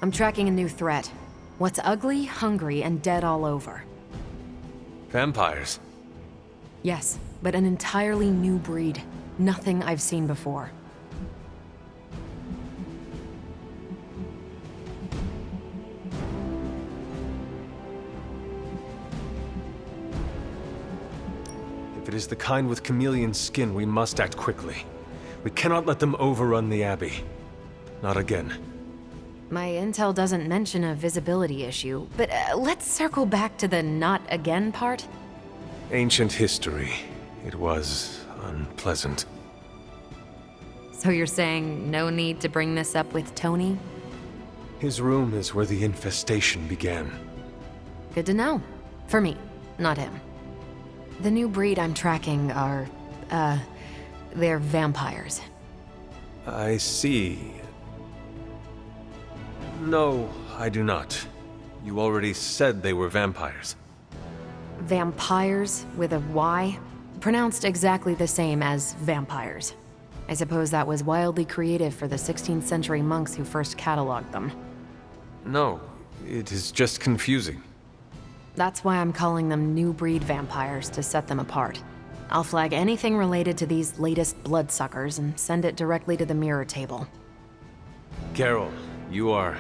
I'm tracking a new threat. What's ugly, hungry, and dead all over. Vampires? Yes, but an entirely new breed. Nothing I've seen before. If it is the kind with chameleon skin, we must act quickly. We cannot let them overrun the Abbey. Not again. My intel doesn't mention a visibility issue, but let's circle back to the not again part. Ancient history. It was unpleasant. So you're saying no need to bring this up with Tony? His room is where the infestation began. Good to know. For me, not him. The new breed I'm tracking are, they're vampires. I see. No, I do not. You already said they were vampires. Vampires with a Y? Pronounced exactly the same as vampires. I suppose that was wildly creative for the 16th century monks who first cataloged them. No, it is just confusing. That's why I'm calling them new breed vampires, to set them apart. I'll flag anything related to these latest bloodsuckers and send it directly to the mirror table. Carol, you are...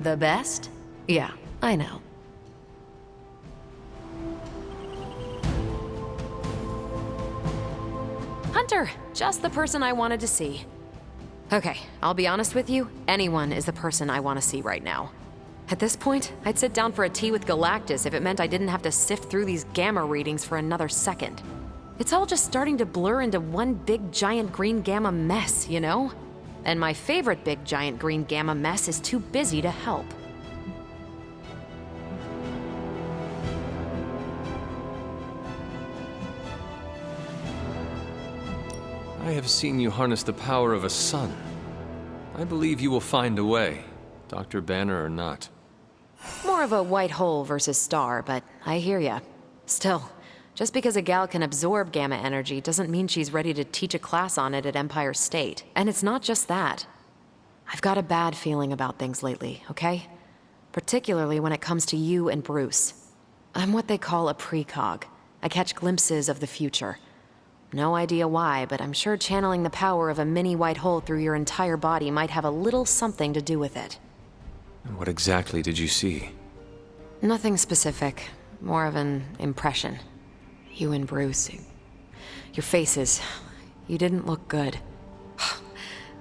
The best? Yeah, I know. Hunter, just the person I wanted to see. Okay, I'll be honest with you, anyone is the person I want to see right now. At this point, I'd sit down for a tea with Galactus if it meant I didn't have to sift through these gamma readings for another second. It's all just starting to blur into one big giant green gamma mess, you know? And my favorite big giant green gamma mess is too busy to help. I have seen you harness the power of a sun. I believe you will find a way, Dr. Banner or not. More of a white hole versus star, but I hear ya. Still, just because a gal can absorb gamma energy doesn't mean she's ready to teach a class on it at Empire State. And it's not just that. I've got a bad feeling about things lately, okay? Particularly when it comes to you and Bruce. I'm what they call a precog. I catch glimpses of the future. No idea why, but I'm sure channeling the power of a mini white hole through your entire body might have a little something to do with it. And what exactly did you see? Nothing specific. More of an impression. You and Bruce. Your faces. You didn't look good.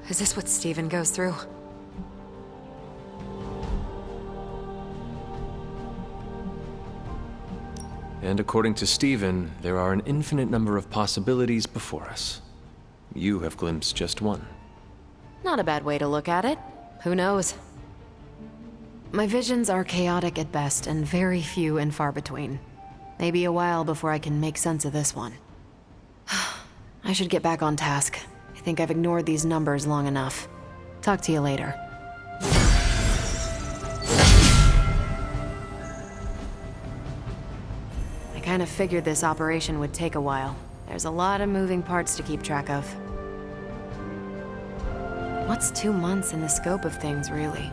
Is this what Steven goes through? And according to Steven, there are an infinite number of possibilities before us. You have glimpsed just one. Not a bad way to look at it. Who knows? My visions are chaotic at best and very few and far between. Maybe a while before I can make sense of this one. I should get back on task. I think I've ignored these numbers long enough. Talk to you later. I kind of figured this operation would take a while. There's a lot of moving parts to keep track of. What's 2 months in the scope of things, really?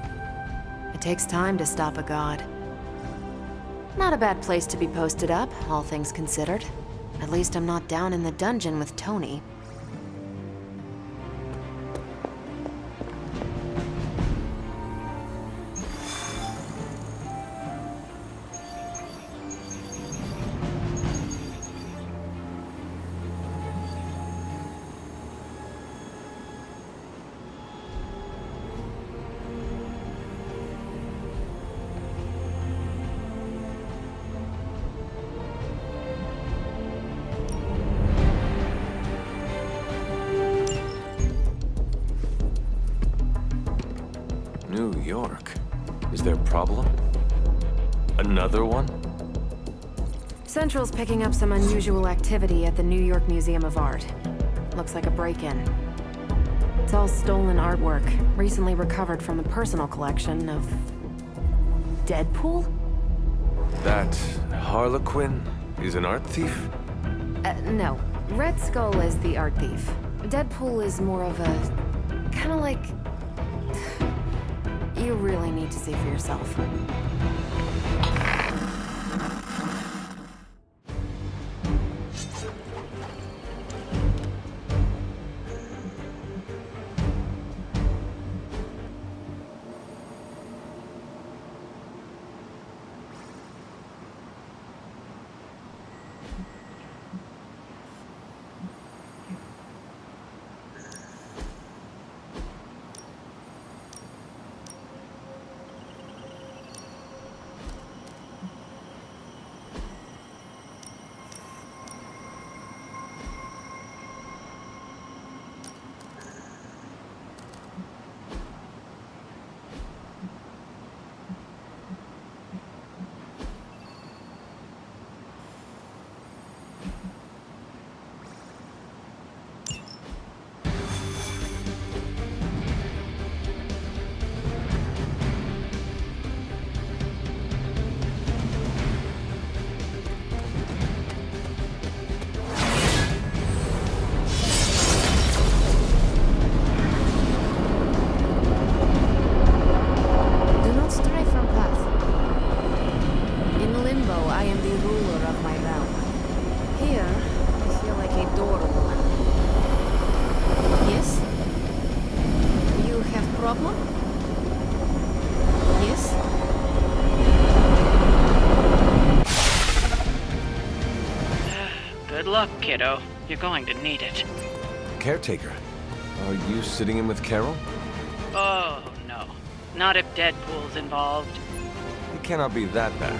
It takes time to stop a god. Not a bad place to be posted up, all things considered. At least I'm not down in the dungeon with Tony. New York. Is there a problem? Another one? Central's picking up some unusual activity at the New York Museum of Art. Looks like a break-in. It's all stolen artwork, recently recovered from the personal collection of... Deadpool? That Harlequin is an art thief? No. Red Skull is the art thief. Deadpool is more of a... kinda like... You You really need to see for yourself. Good luck, kiddo. You're going to need it. Caretaker, are you sitting in with Carol? Oh, no. Not if Deadpool's involved. It cannot be that bad.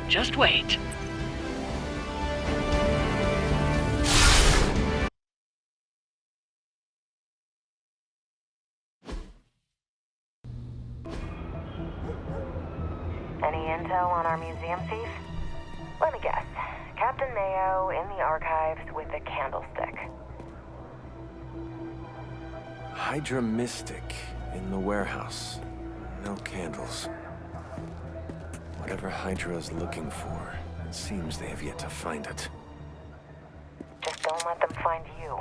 Just wait. Any intel on our museum thief? Let me guess. Captain Mayo in the archives with a candlestick. Hydra Mystic in the warehouse. No candles. Whatever Hydra is looking for, it seems they have yet to find it. Just don't let them find you.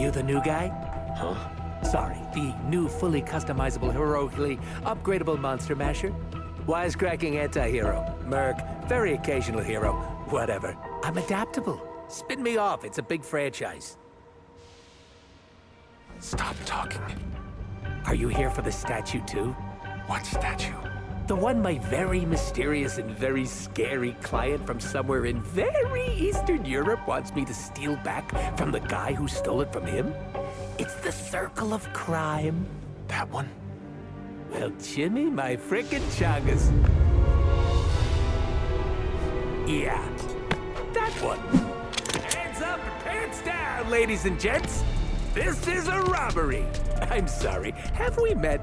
You the new guy? Huh? Sorry, the new fully customizable, heroically upgradable monster masher? Wisecracking anti-hero. Merc, very occasional hero. Whatever. I'm adaptable. Spin me off, it's a big franchise. Stop talking. Are you here for the statue too? What statue? The one my very mysterious and very scary client from somewhere in very Eastern Europe wants me to steal back from the guy who stole it from him? It's the Circle of Crime. That one? Well, Jimmy, my frickin' chungus. Yeah, that one. Hands up and pants down, ladies and gents. This is a robbery. I'm sorry, have we met?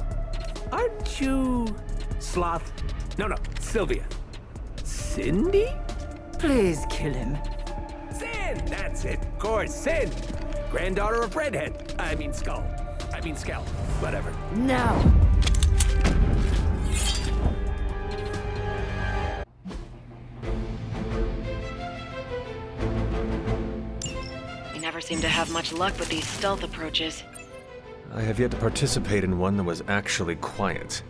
Aren't you... Sloth? No, Sylvia. Cindy? Please kill him. Sin, that's it, of course, Sin. Granddaughter of Redhead. I mean Skull. Whatever. No. You never seem to have much luck with these stealth approaches. I have yet to participate in one that was actually quiet.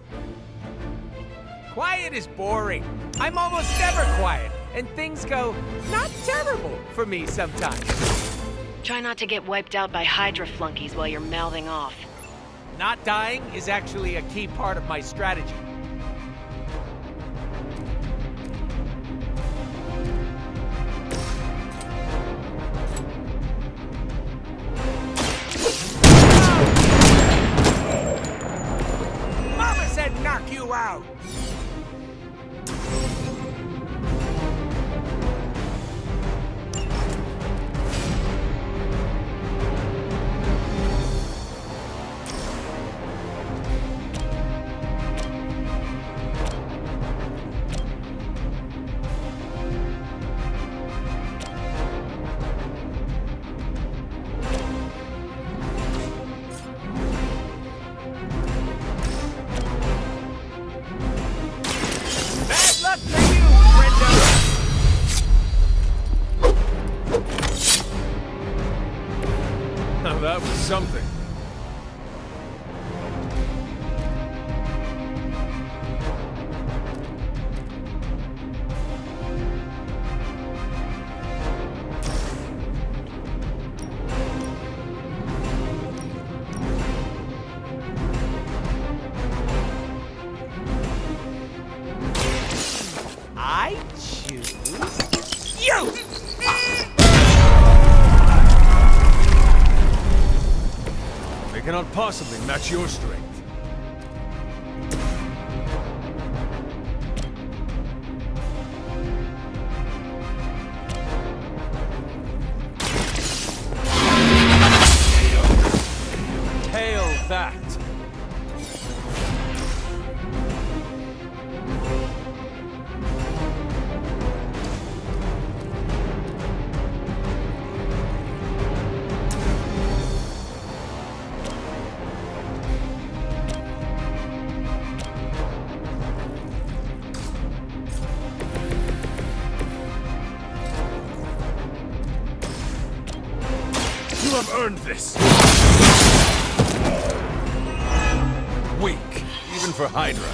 Quiet is boring. I'm almost never quiet, and things go not terrible for me sometimes. Try not to get wiped out by Hydra flunkies while you're mouthing off. Not dying is actually a key part of my strategy. Mama said knock you out! something. I choose you! They cannot possibly match your strength. Hail that! You have earned this! Weak, even for Hydra.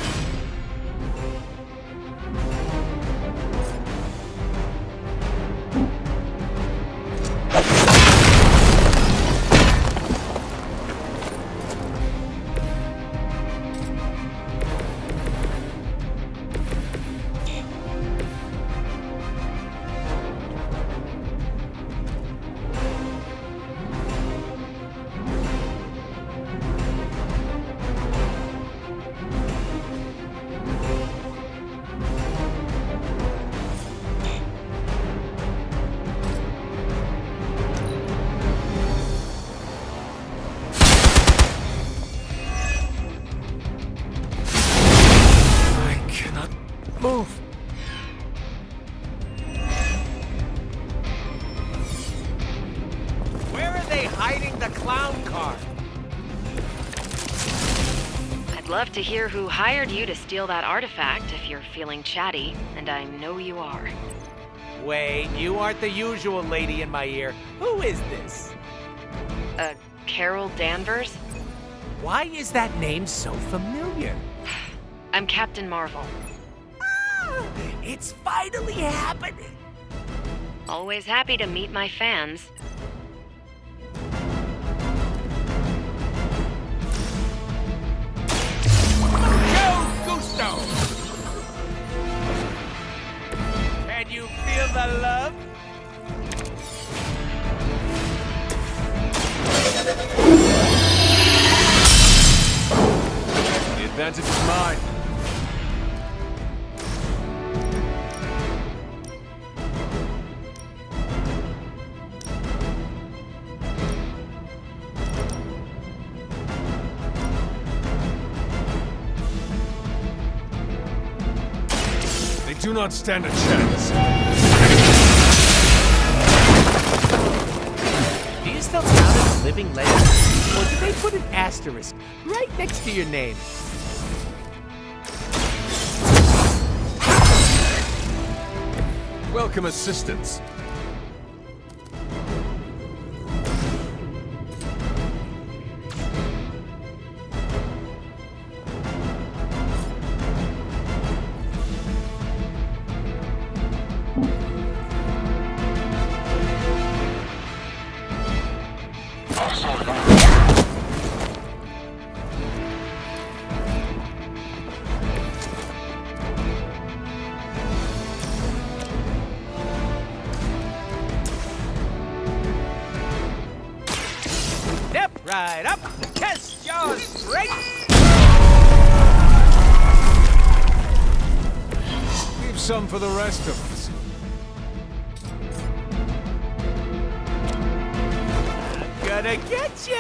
Move! Where are they hiding the clown car? I'd love to hear who hired you to steal that artifact if you're feeling chatty, and I know you are. Wait, you aren't the usual lady in my ear. Who is this? Carol Danvers? Why is that name so familiar? I'm Captain Marvel. It's finally happening! Always happy to meet my fans. Yo, Gusto! Can you feel the love? The advantage is mine. They do not stand a chance. Do you still count as a living legend? Or did they put an asterisk right next to your name? Welcome assistance. Step right up, test your strength! Leave some for the rest of us. I'm gonna get ya!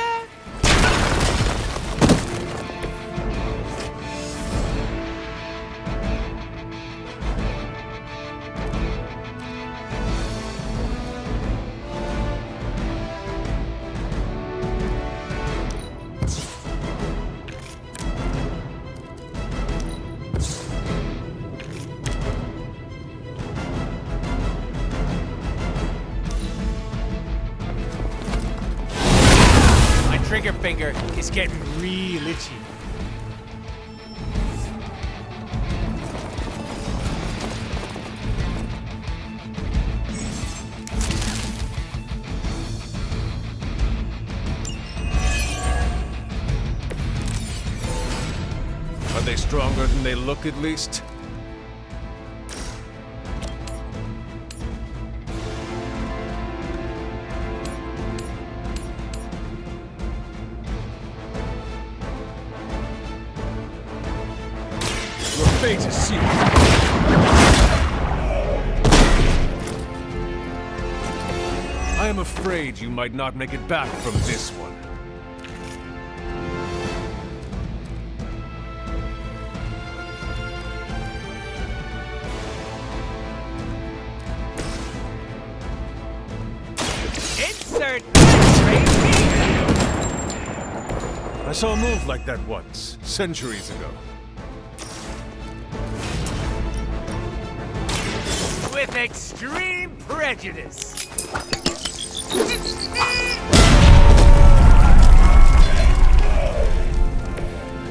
trigger finger is getting real itchy. Are they stronger than they look, at least? Your fate is sealed. I am afraid you might not make it back from this one. Insert I saw a move like that once, centuries ago. with extreme prejudice.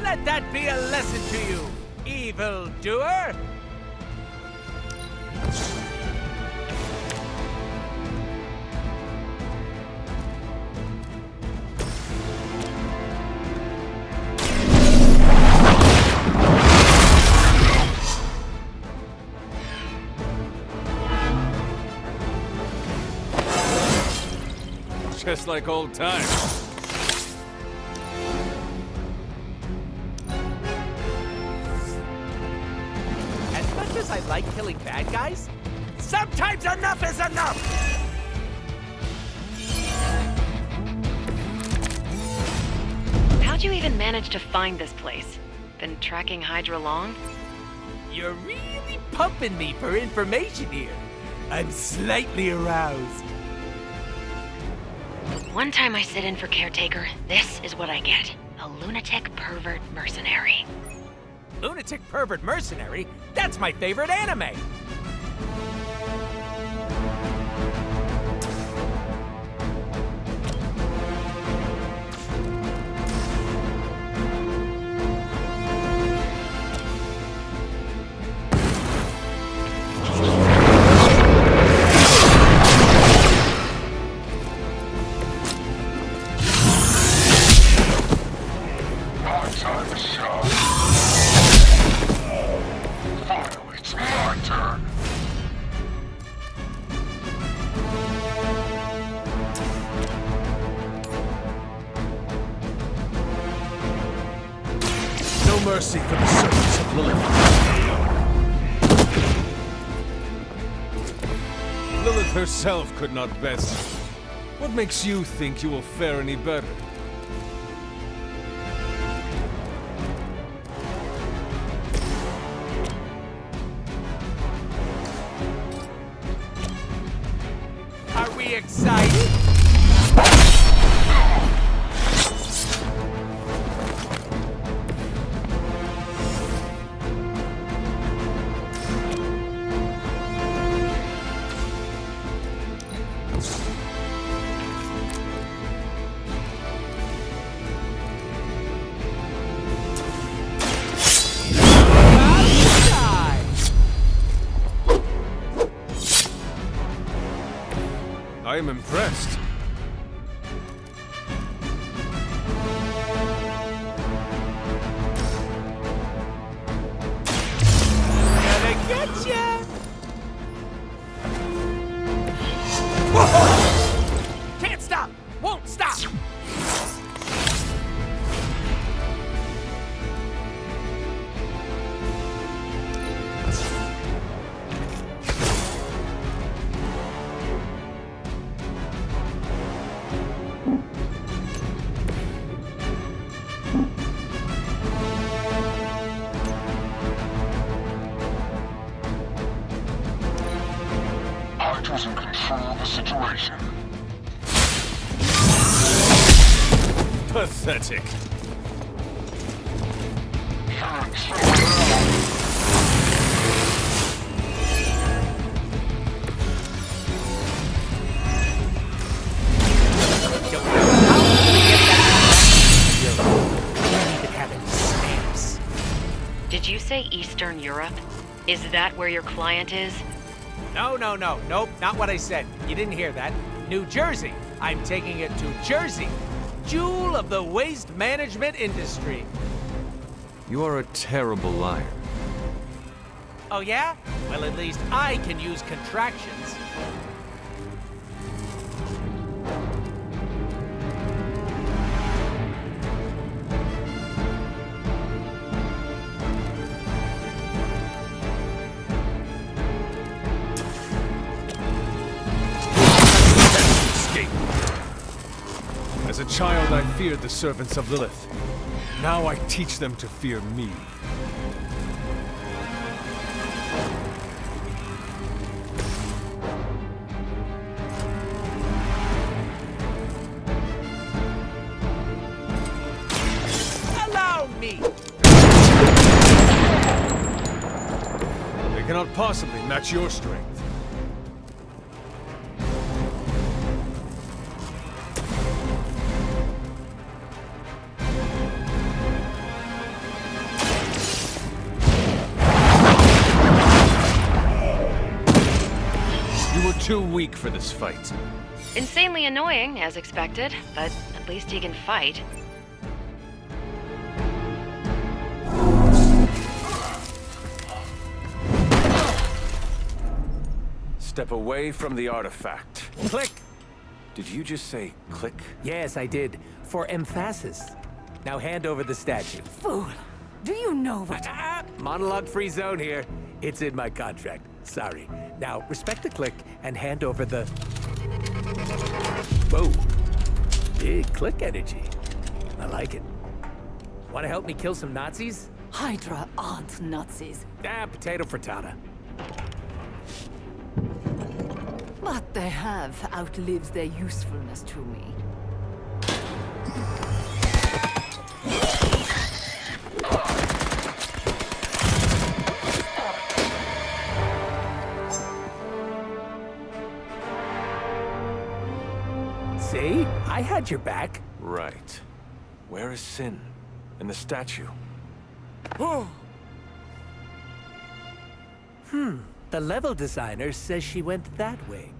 Let that be a lesson to you, evildoer. Just like old times. As much as I like killing bad guys, sometimes enough is enough! How'd you even manage to find this place? Been tracking Hydra long? You're really pumping me for information here. I'm slightly aroused. One time I sit in for caretaker, this is what I get. A lunatic pervert mercenary. Lunatic pervert mercenary? That's my favorite anime! No mercy for the servants of Lilith. Lilith herself could not best. What makes you think you will fare any better? Are we excited? I am impressed. Gonna get ya! Can't stop! Won't stop! Hydra's in control of the situation. Pathetic. Did you say Eastern Europe? Is that where your client is? No, nope, not what I said. You didn't hear that. New Jersey. I'm taking it to Jersey. Jewel of the waste management industry. You are a terrible liar. Oh yeah? Well, at least I can use contractions. As a child, I feared the servants of Lilith. Now I teach them to fear me. Allow me! They cannot possibly match your strength. Too weak for this fight. Insanely annoying, as expected, but at least he can fight. Step away from the artifact. Click! Did you just say click? Yes, I did. For emphasis. Now hand over the statue. Fool! Do you know what? Monologue-free zone here. It's in my contract. Sorry. Now, respect the click and hand over the... Whoa. Big click energy. I like it. Want to help me kill some Nazis? Hydra aren't Nazis. Potato frittata. But they have outlived their usefulness to me. See? I had your back. Right. Where is Sin? And the statue? The level designer says she went that way.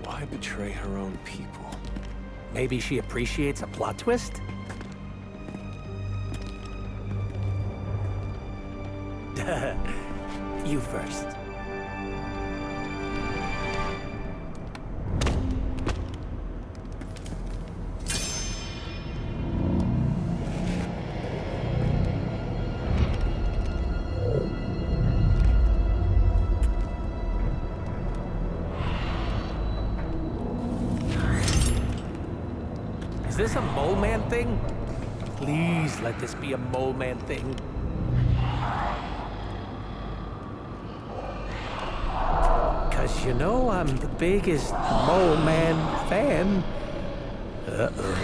Why betray her own people? Maybe she appreciates a plot twist? You first. Is this a mole man thing? Please let this be a mole man thing. Cause you know I'm the biggest mole man fan. Uh-oh.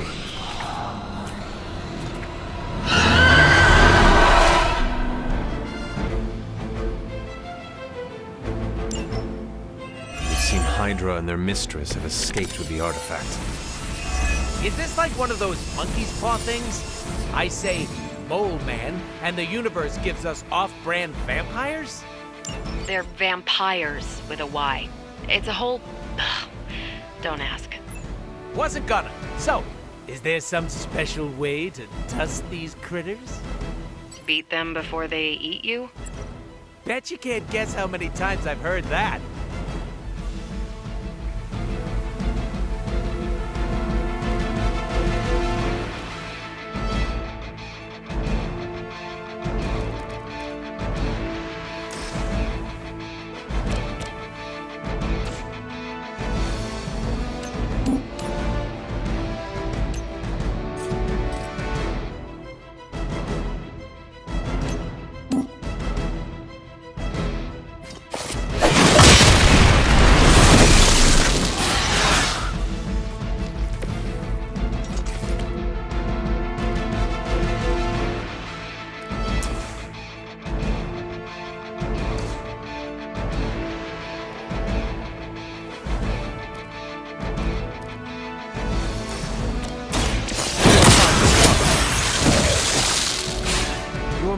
It seems Hydra and their mistress have escaped with the artifact. Is this like one of those monkey's paw things? I say mole man, and the universe gives us off-brand vampires? They're vampires with a Y. It's a whole... Don't ask. Wasn't gonna. So, is there some special way to dust these critters? Beat them before they eat you? Bet you can't guess how many times I've heard that.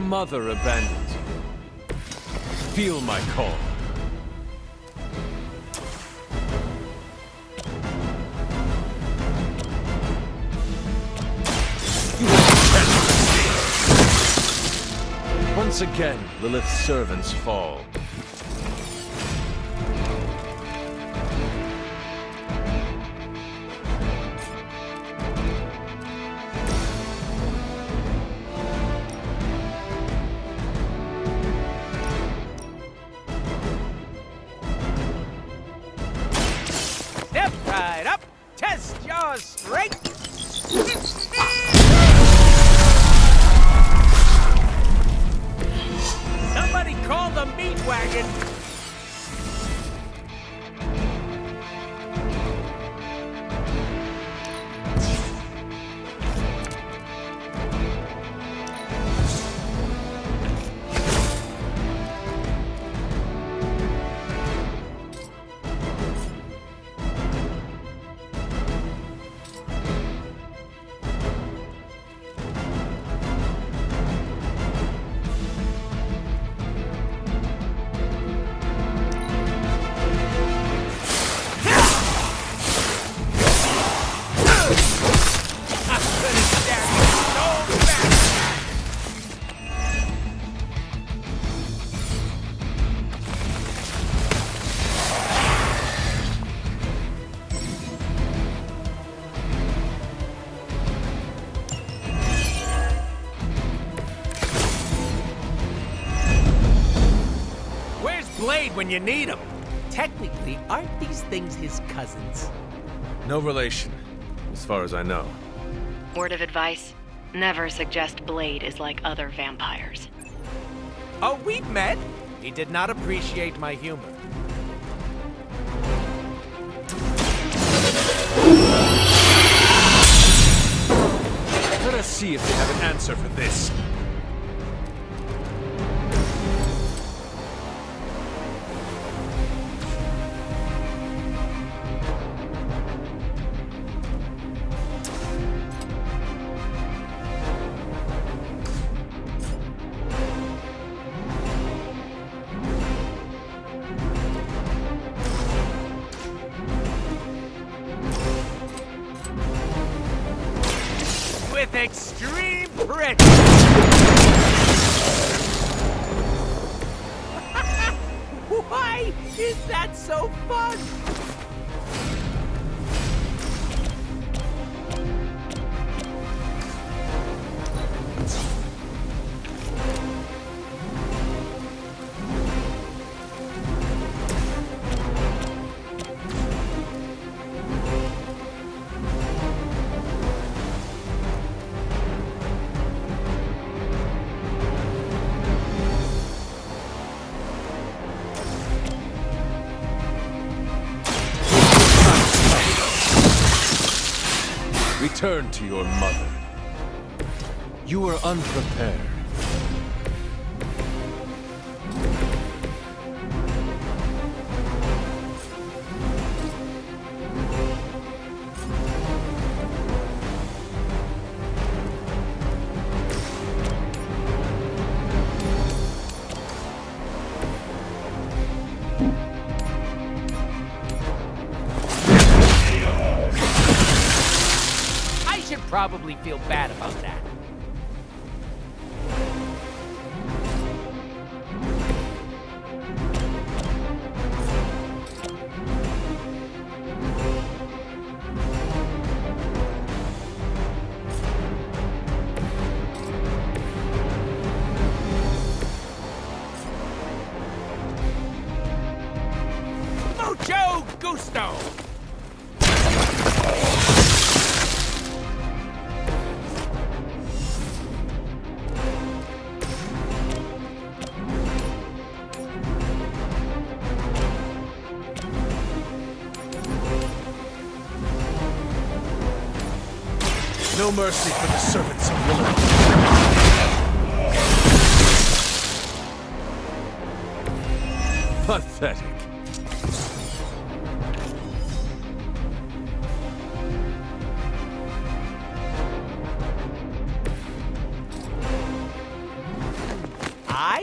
mother abandons you. Feel my call. Once again, Lilith's servants fall. Step right up, test your strength. Somebody call the meat wagon! Blade when you need him. Technically, aren't these things his cousins? No relation, as far as I know. Word of advice, never suggest Blade is like other vampires. Oh, we've met. He did not appreciate my humor. Let us see if they have an answer for this. With extreme prick. Why is that so fun? Return to your mother. You were unprepared. Probably feel bad about that. Mucho gusto! No mercy for the servants of Lilith. Pathetic.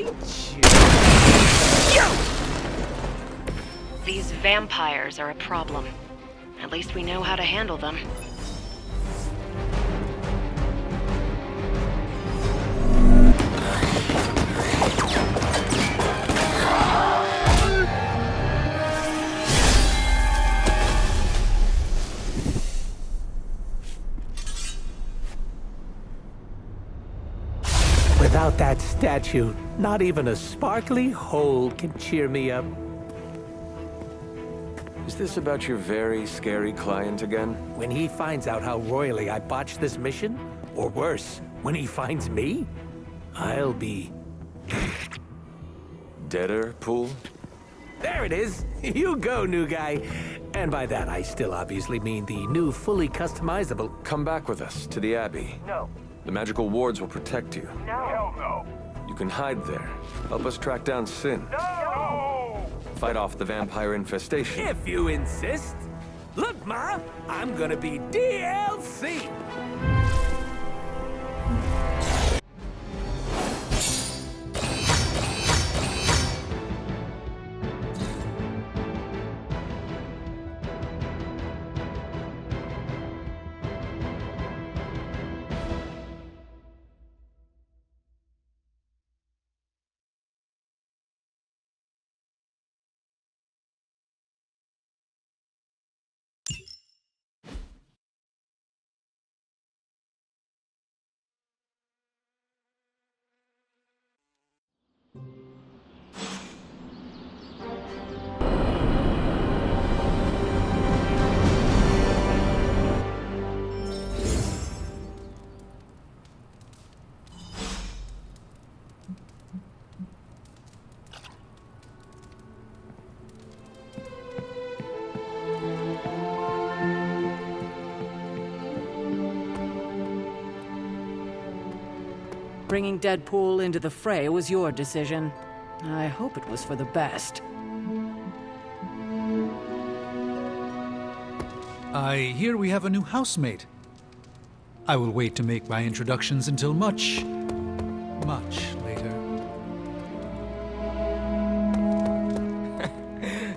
bite you. These vampires are a problem. At least we know how to handle them. Without that statue, not even a sparkly hole can cheer me up. Is this about your very scary client again? When he finds out how royally I botched this mission, or worse, when he finds me, I'll be... Deader, Pool? There it is! You go, new guy! And by that, I still obviously mean the new, fully customizable... Come back with us to the Abbey. No. The magical wards will protect you. No. Hell no. You can hide there. Help us track down Sin. No! Fight off the vampire infestation. If you insist. Look, Ma, I'm gonna be DLC! Bringing Deadpool into the fray was your decision. I hope it was for the best. I hear we have a new housemate. I will wait to make my introductions until much, much later.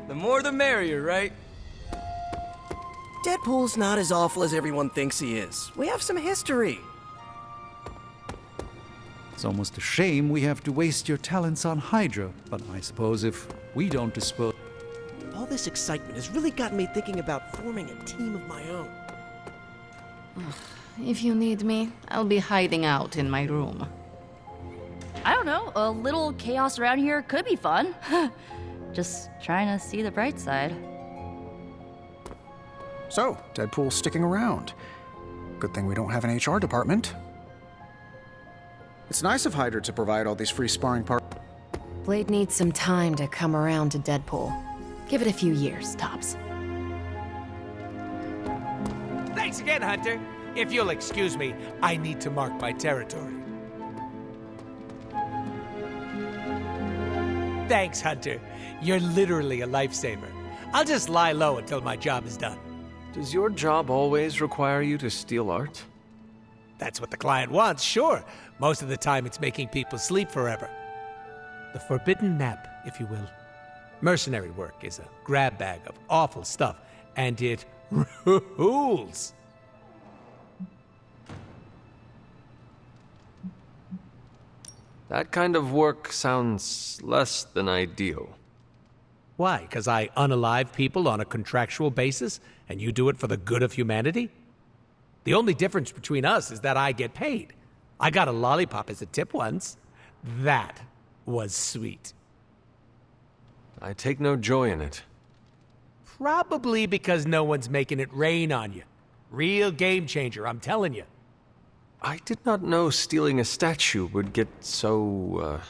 The more the merrier, right? Deadpool's not as awful as everyone thinks he is. We have some history. It's almost a shame we have to waste your talents on Hydra, but I suppose if we don't dispose... All this excitement has really gotten me thinking about forming a team of my own. If you need me, I'll be hiding out in my room. I don't know, a little chaos around here could be fun. Just trying to see the bright side. So, Deadpool's sticking around. Good thing we don't have an HR department. It's nice of Hydra to provide all these free sparring parts. Blade needs some time to come around to Deadpool. Give it a few years, tops. Thanks again, Hunter. If you'll excuse me, I need to mark my territory. Thanks, Hunter. You're literally a lifesaver. I'll just lie low until my job is done. Does your job always require you to steal art? That's what the client wants, sure. Most of the time, it's making people sleep forever. The forbidden nap, if you will. Mercenary work is a grab bag of awful stuff, and it rules. That kind of work sounds less than ideal. Why? Because I unalive people on a contractual basis, and you do it for the good of humanity? The only difference between us is that I get paid. I got a lollipop as a tip once. That was sweet. I take no joy in it. Probably because no one's making it rain on you. Real game changer, I'm telling you. I did not know stealing a statue would get so,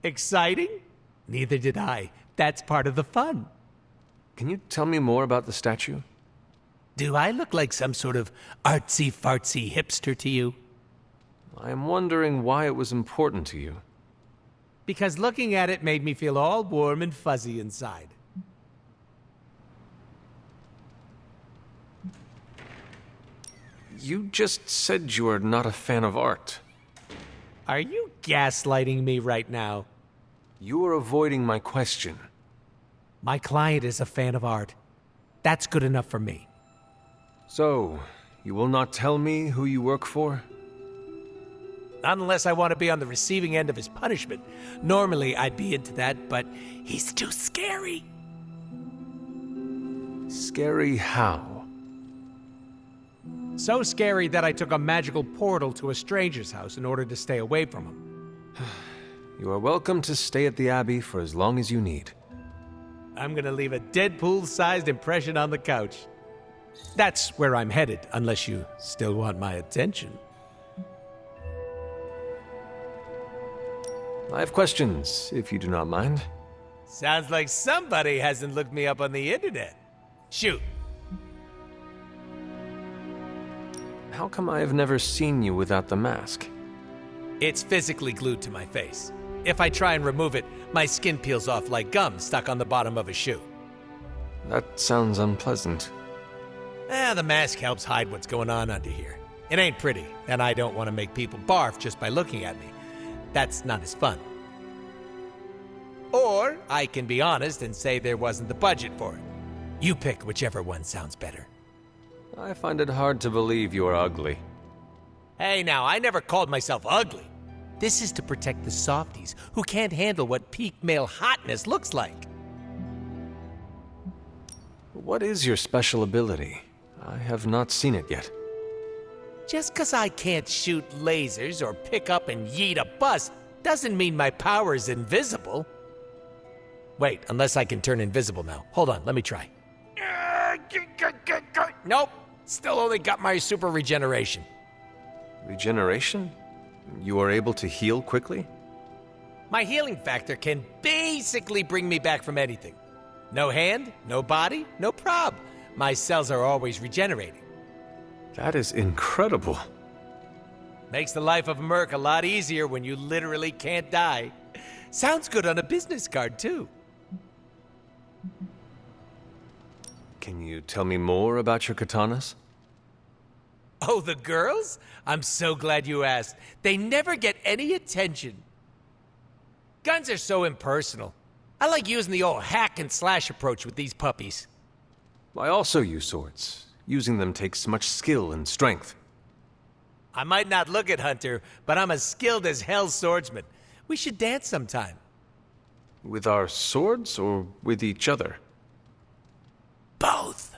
Exciting? Neither did I. That's part of the fun. Can you tell me more about the statue? Do I look like some sort of artsy-fartsy hipster to you? I am wondering why it was important to you. Because looking at it made me feel all warm and fuzzy inside. You just said you are not a fan of art. Are you gaslighting me right now? You are avoiding my question. My client is a fan of art. That's good enough for me. So, you will not tell me who you work for? Not unless I want to be on the receiving end of his punishment. Normally, I'd be into that, but he's too scary. Scary how? So scary that I took a magical portal to a stranger's house in order to stay away from him. You are welcome to stay at the Abbey for as long as you need. I'm gonna leave a Deadpool-sized impression on the couch. That's where I'm headed, unless you still want my attention. I have questions, if you do not mind. Sounds like somebody hasn't looked me up on the internet. Shoot. How come I have never seen you without the mask? It's physically glued to my face. If I try and remove it, my skin peels off like gum stuck on the bottom of a shoe. That sounds unpleasant. The mask helps hide what's going on under here. It ain't pretty, and I don't want to make people barf just by looking at me. That's not as fun. Or I can be honest and say there wasn't the budget for it. You pick whichever one sounds better. I find it hard to believe you are ugly. Hey now, I never called myself ugly. This is to protect the softies who can't handle what peak male hotness looks like. What is your special ability? I have not seen it yet. Just 'cause I can't shoot lasers or pick up and yeet a bus doesn't mean my power is invisible. Wait, unless I can turn invisible now. Hold on, let me try. Nope, still only got my super regeneration. Regeneration? You are able to heal quickly? My healing factor can basically bring me back from anything. No hand, no body, no prob. My cells are always regenerating. That is incredible. Makes the life of a merc a lot easier when you literally can't die. Sounds good on a business card, too. Can you tell me more about your katanas? Oh, the girls? I'm so glad you asked. They never get any attention. Guns are so impersonal. I like using the old hack and slash approach with these puppies. I also use swords. Using them takes much skill and strength. I might not look it, Hunter, but I'm as skilled as hell's swordsman. We should dance sometime. With our swords or with each other? Both.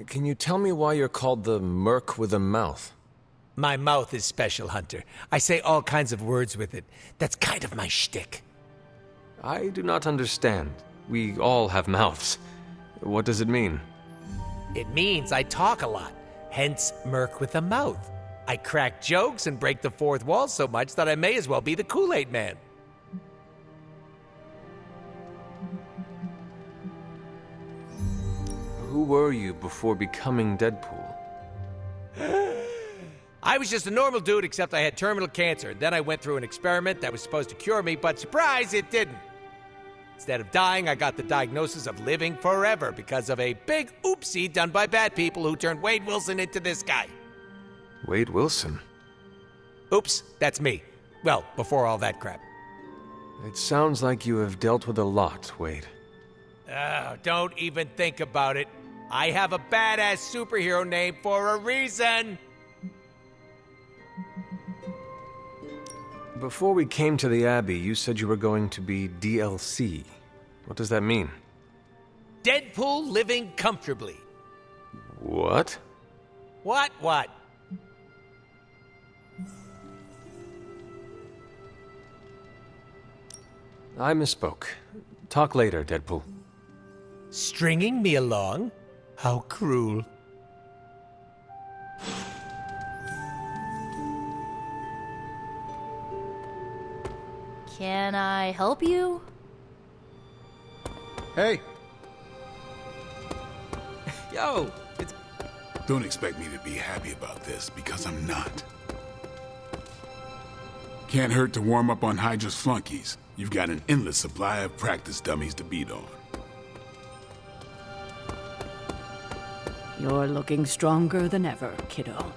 Can you tell me why you're called the Merc with a mouth? My mouth is special, Hunter. I say all kinds of words with it. That's kind of my shtick. I do not understand. We all have mouths. What does it mean? It means I talk a lot, hence Merc with a mouth. I crack jokes and break the fourth wall so much that I may as well be the Kool-Aid Man. Who were you before becoming Deadpool? I was just a normal dude, except I had terminal cancer. Then I went through an experiment that was supposed to cure me, but surprise, it didn't. Instead of dying, I got the diagnosis of living forever because of a big oopsie done by bad people who turned Wade Wilson into this guy. Wade Wilson? Oops, that's me. Well, before all that crap. It sounds like you have dealt with a lot, Wade. Don't even think about it. I have a badass superhero name for a reason. Before we came to the Abbey, you said you were going to be DLC. What does that mean? Deadpool living comfortably. What? What? I misspoke. Talk later, Deadpool. Stringing me along? How cruel. Can I help you? Hey! Yo, it's... Don't expect me to be happy about this, because I'm not. Can't hurt to warm up on Hydra's flunkies. You've got an endless supply of practice dummies to beat on. You're looking stronger than ever, kiddo.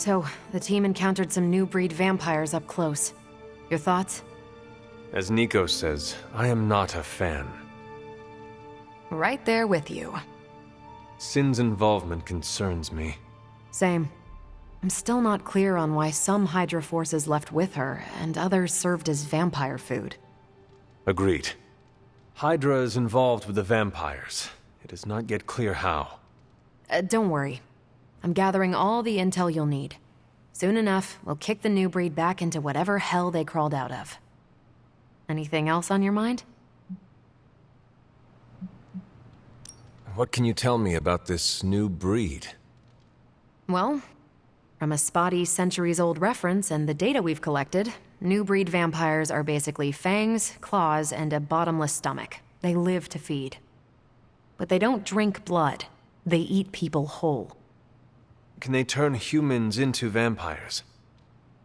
So, the team encountered some new breed vampires up close. Your thoughts? As Nico says, I am not a fan. Right there with you. Sin's involvement concerns me. Same. I'm still not clear on why some Hydra forces left with her, and others served as vampire food. Agreed. Hydra is involved with the vampires. It is not yet clear how. Don't worry. I'm gathering all the intel you'll need. Soon enough, we'll kick the new breed back into whatever hell they crawled out of. Anything else on your mind? What can you tell me about this new breed? Well, from a spotty centuries-old reference and the data we've collected, new breed vampires are basically fangs, claws, and a bottomless stomach. They live to feed. But they don't drink blood. They eat people whole. Can they turn humans into vampires?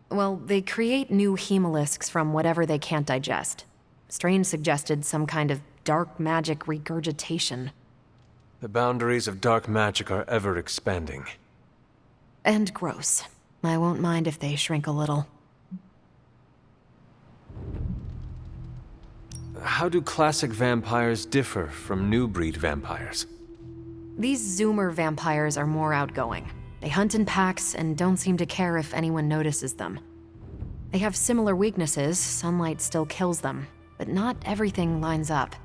Well, they create new hemolisks from whatever they can't digest. Strange suggested some kind of dark magic regurgitation. The boundaries of dark magic are ever expanding. And gross. I won't mind if they shrink a little. How do classic vampires differ from new breed vampires? These Zoomer vampires are more outgoing. They hunt in packs and don't seem to care if anyone notices them. They have similar weaknesses, sunlight still kills them, but not everything lines up.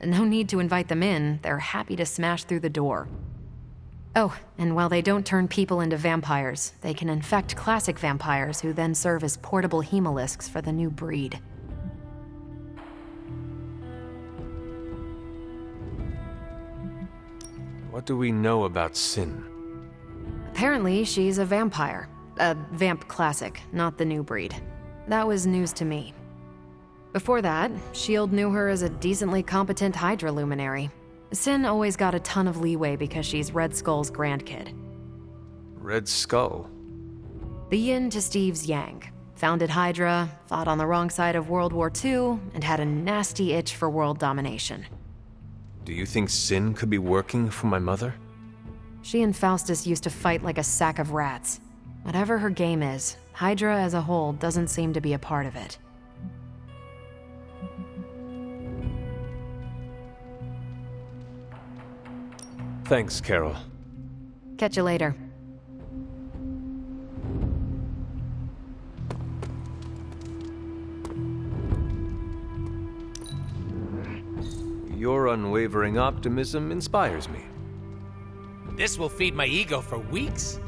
No need to invite them in, they're happy to smash through the door. Oh, and while they don't turn people into vampires, they can infect classic vampires who then serve as portable hemolisks for the new breed. What do we know about Sin? Apparently, she's a vampire. A vamp classic, not the new breed. That was news to me. Before that, S.H.I.E.L.D. knew her as a decently competent Hydra luminary. Sin always got a ton of leeway because she's Red Skull's grandkid. Red Skull? The yin to Steve's yang. Founded Hydra, fought on the wrong side of World War II, and had a nasty itch for world domination. Do you think Sin could be working for my mother? She and Faustus used to fight like a sack of rats. Whatever her game is, Hydra as a whole doesn't seem to be a part of it. Thanks, Carol. Catch you later. Your unwavering optimism inspires me. This will feed my ego for weeks.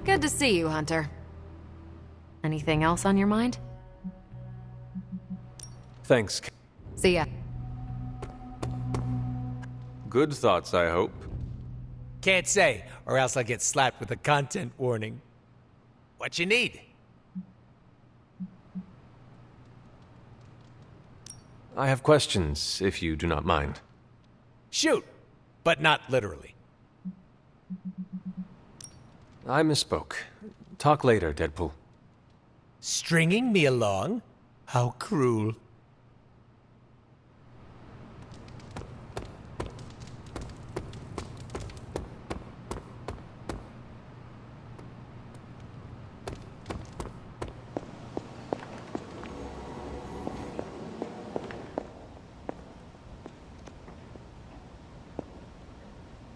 Good to see you, Hunter. Anything else on your mind? Thanks. See ya. Good thoughts, I hope. Can't say, or else I'll get slapped with a content warning. What you need? I have questions, if you do not mind. Shoot, but not literally. I misspoke. Talk later, Deadpool. Stringing me along? How cruel.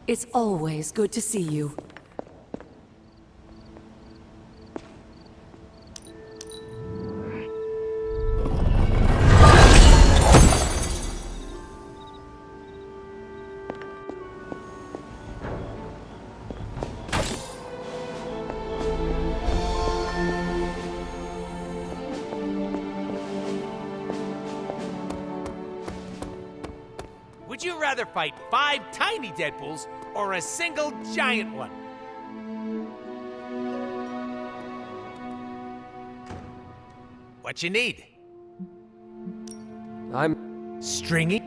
It's always good to see you. Would you rather fight 5 tiny Deadpools or a single giant one? What you need? I'm stringy.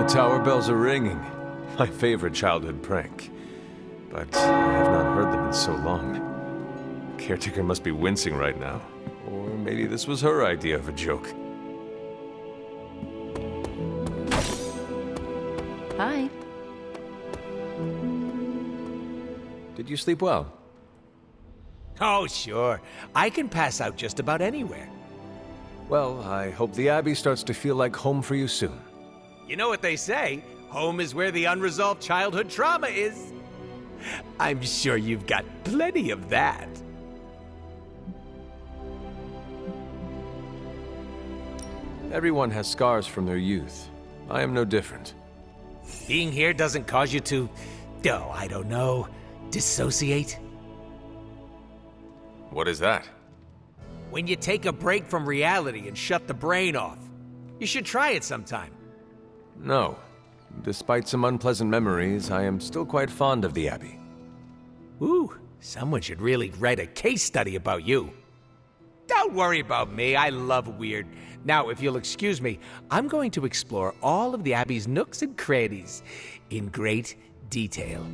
The tower bells are ringing. My favorite childhood prank. But I have not heard them in so long. Caretaker must be wincing right now. Or maybe this was her idea of a joke. Hi. Did you sleep well? Oh, sure. I can pass out just about anywhere. Well, I hope the Abbey starts to feel like home for you soon. You know what they say, home is where the unresolved childhood trauma is. I'm sure you've got plenty of that. Everyone has scars from their youth. I am no different. Being here doesn't cause you to, I don't know, dissociate? What is that? When you take a break from reality and shut the brain off. You should try it sometime. No. Despite some unpleasant memories, I am still quite fond of the Abbey. Ooh, someone should really write a case study about you. Don't worry about me, I love weird. Now, if you'll excuse me, I'm going to explore all of the Abbey's nooks and crannies in great detail.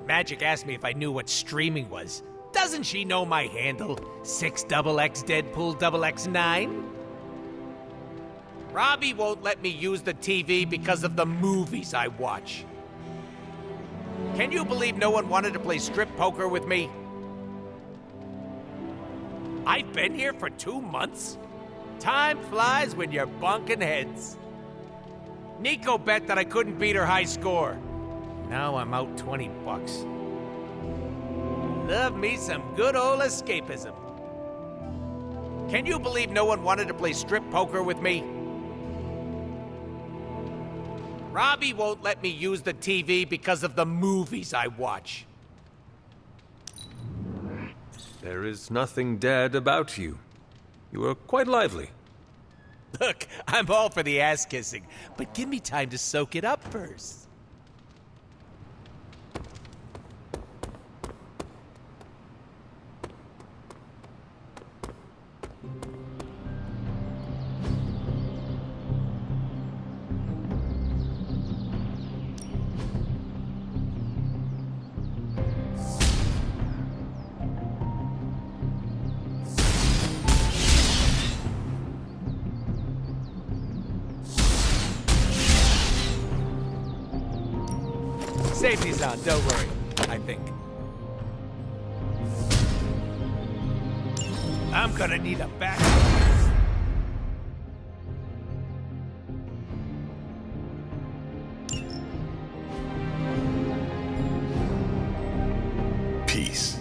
Magic asked me if I knew what streaming was. Doesn't she know my handle? 6XX Deadpool XX9? Robbie won't let me use the TV because of the movies I watch. Can you believe no one wanted to play strip poker with me? I've been here for 2 months. Time flies when you're bunking heads. Nico bet that I couldn't beat her high score. Now I'm out $20. Love me some good old escapism. Can you believe no one wanted to play strip poker with me? Robbie won't let me use the TV because of the movies I watch. There is nothing dead about you. You are quite lively. Look, I'm all for the ass kissing, but give me time to soak it up first. Safety's on, don't worry, I think. I'm gonna need a backup. Peace.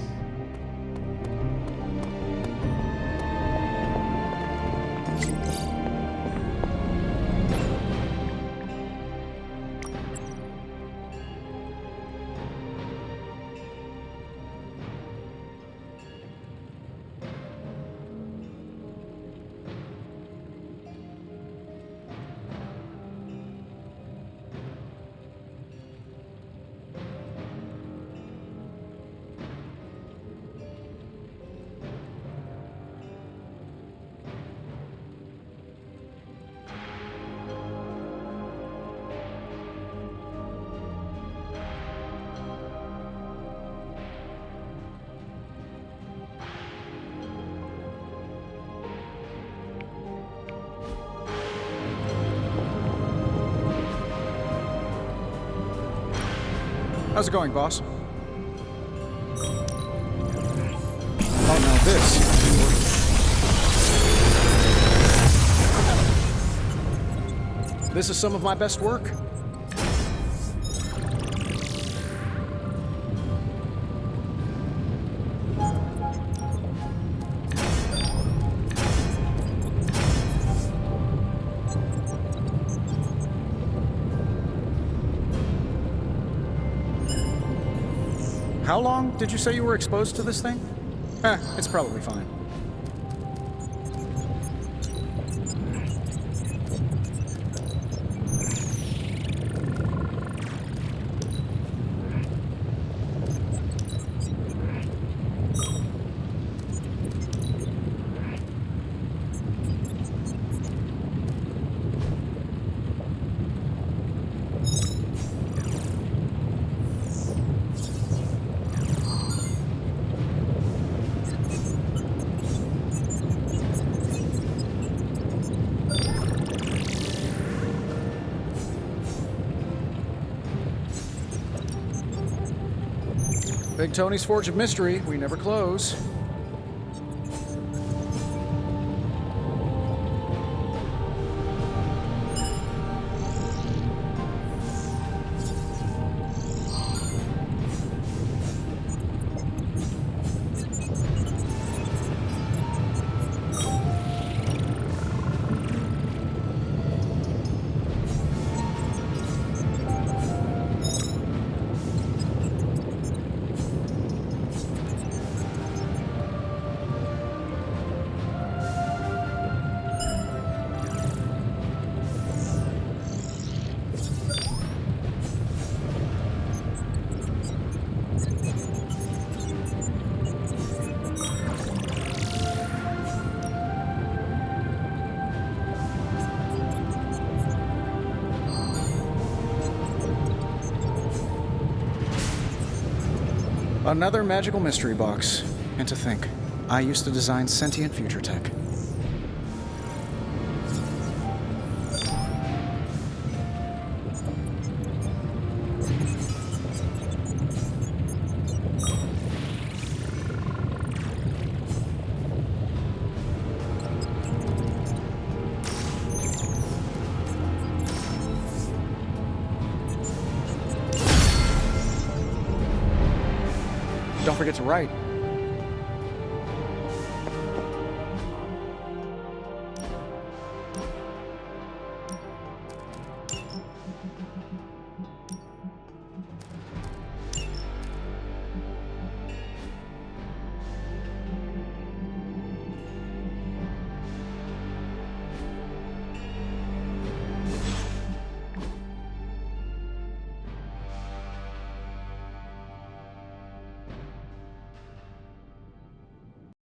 How's it going, boss? Oh, now this. This is some of my best work. How long did you say you were exposed to this thing? It's probably fine. Big Tony's Forge of Mystery. We never close. Another magical mystery box. And to think, I used to design sentient future tech. Don't forget to write.